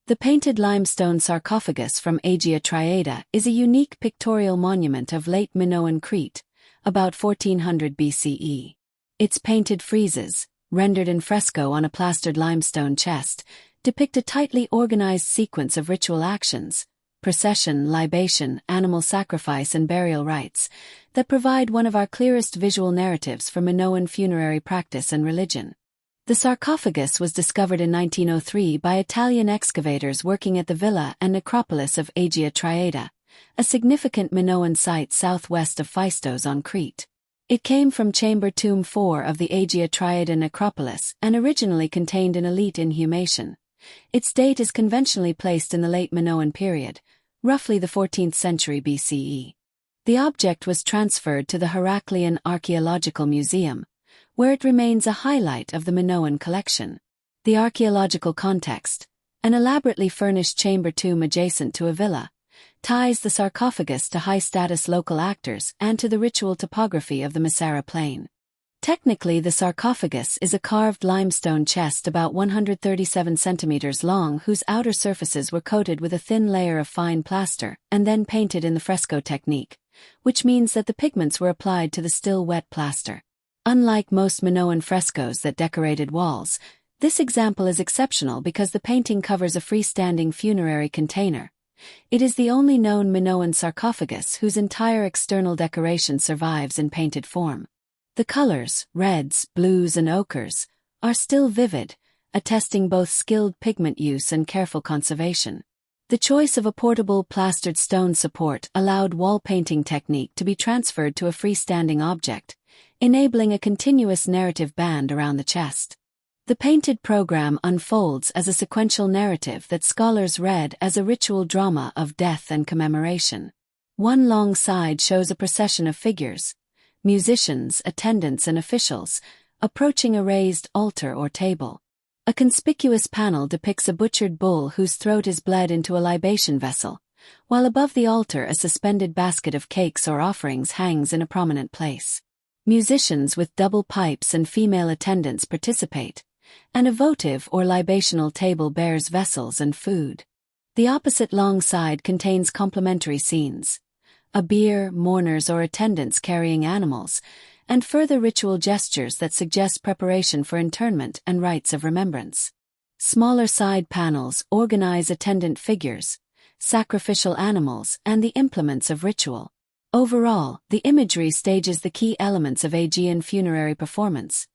The painted limestone sarcophagus from Hagia Triada is a unique pictorial monument of late Minoan Crete, about 1400 BCE. Its painted friezes, rendered in fresco on a plastered limestone chest, depict a tightly organized sequence of ritual actions, procession, libation, animal sacrifice and burial rites, that provide one of our clearest visual narratives for Minoan funerary practice and religion. The sarcophagus was discovered in 1903 by Italian excavators working at the villa and necropolis of Hagia Triada, a significant Minoan site southwest of Phaistos on Crete. It came from Chamber Tomb 4 of the Hagia Triada necropolis and originally contained an elite inhumation. Its date is conventionally placed in the late Minoan period, roughly the 14th century BCE. The object was transferred to the Herakleion Archaeological Museum, where it remains a highlight of the Minoan collection. The archaeological context, an elaborately furnished chamber tomb adjacent to a villa, ties the sarcophagus to high-status local actors and to the ritual topography of the Masara plain. Technically, the sarcophagus is a carved limestone chest about 137 centimeters long whose outer surfaces were coated with a thin layer of fine plaster and then painted in the fresco technique, which means that the pigments were applied to the still wet plaster. Unlike most Minoan frescoes that decorated walls, this example is exceptional because the painting covers a freestanding funerary container. It is the only known Minoan sarcophagus whose entire external decoration survives in painted form. The colors, reds, blues and ochres, are still vivid, attesting both skilled pigment use and careful conservation. The choice of a portable plastered stone support allowed wall painting technique to be transferred to a freestanding object, enabling a continuous narrative band around the chest. The painted program unfolds as a sequential narrative that scholars read as a ritual drama of death and commemoration. One long side shows a procession of figures, musicians, attendants and officials, approaching a raised altar or table. A conspicuous panel depicts a butchered bull whose throat is bled into a libation vessel, while above the altar a suspended basket of cakes or offerings hangs in a prominent place. Musicians with double pipes and female attendants participate. An votive or libational table bears vessels and food. The opposite long side contains complementary scenes: a bier, mourners or attendants carrying animals, and further ritual gestures that suggest preparation for interment and rites of remembrance. Smaller side panels organize attendant figures, sacrificial animals, and the implements of ritual. Overall, the imagery stages the key elements of Aegean funerary performance: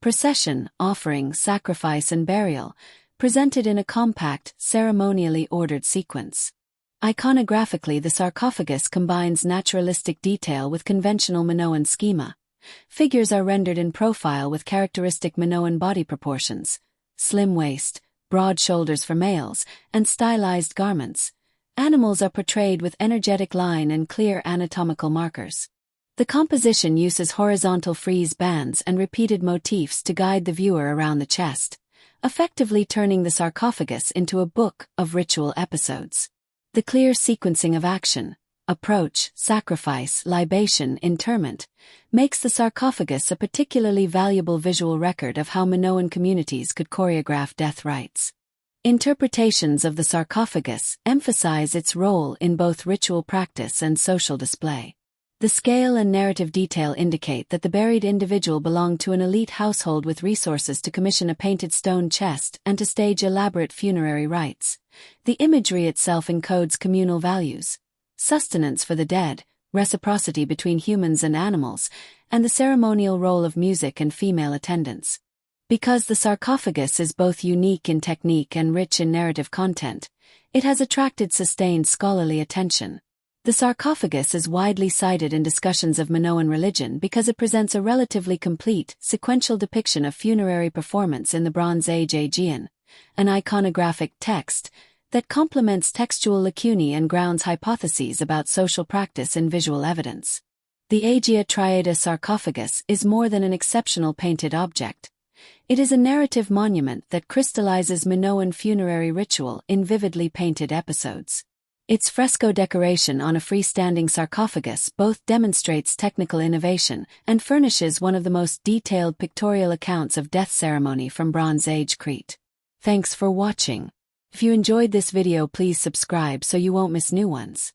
procession, offering, sacrifice and burial, presented in a compact, ceremonially ordered sequence. Iconographically, the sarcophagus combines naturalistic detail with conventional Minoan schema. Figures are rendered in profile with characteristic Minoan body proportions: slim waist, broad shoulders for males, and stylized garments. Animals are portrayed with energetic line and clear anatomical markers. The composition uses horizontal frieze bands and repeated motifs to guide the viewer around the chest, effectively turning the sarcophagus into a book of ritual episodes. The clear sequencing of action, approach, sacrifice, libation, interment, makes the sarcophagus a particularly valuable visual record of how Minoan communities could choreograph death rites. Interpretations of the sarcophagus emphasize its role in both ritual practice and social display. The scale and narrative detail indicate that the buried individual belonged to an elite household with resources to commission a painted stone chest and to stage elaborate funerary rites. The imagery itself encodes communal values: sustenance for the dead, reciprocity between humans and animals, and the ceremonial role of music and female attendants. Because the sarcophagus is both unique in technique and rich in narrative content, it has attracted sustained scholarly attention. The sarcophagus is widely cited in discussions of Minoan religion because it presents a relatively complete, sequential depiction of funerary performance in the Bronze Age Aegean, an iconographic text that complements textual lacunae and grounds hypotheses about social practice in visual evidence. The Hagia Triada sarcophagus is more than an exceptional painted object. It is a narrative monument that crystallizes Minoan funerary ritual in vividly painted episodes. Its fresco decoration on a freestanding sarcophagus both demonstrates technical innovation and furnishes one of the most detailed pictorial accounts of death ceremony from Bronze Age Crete. Thanks for watching. If you enjoyed this video, please subscribe so you won't miss new ones.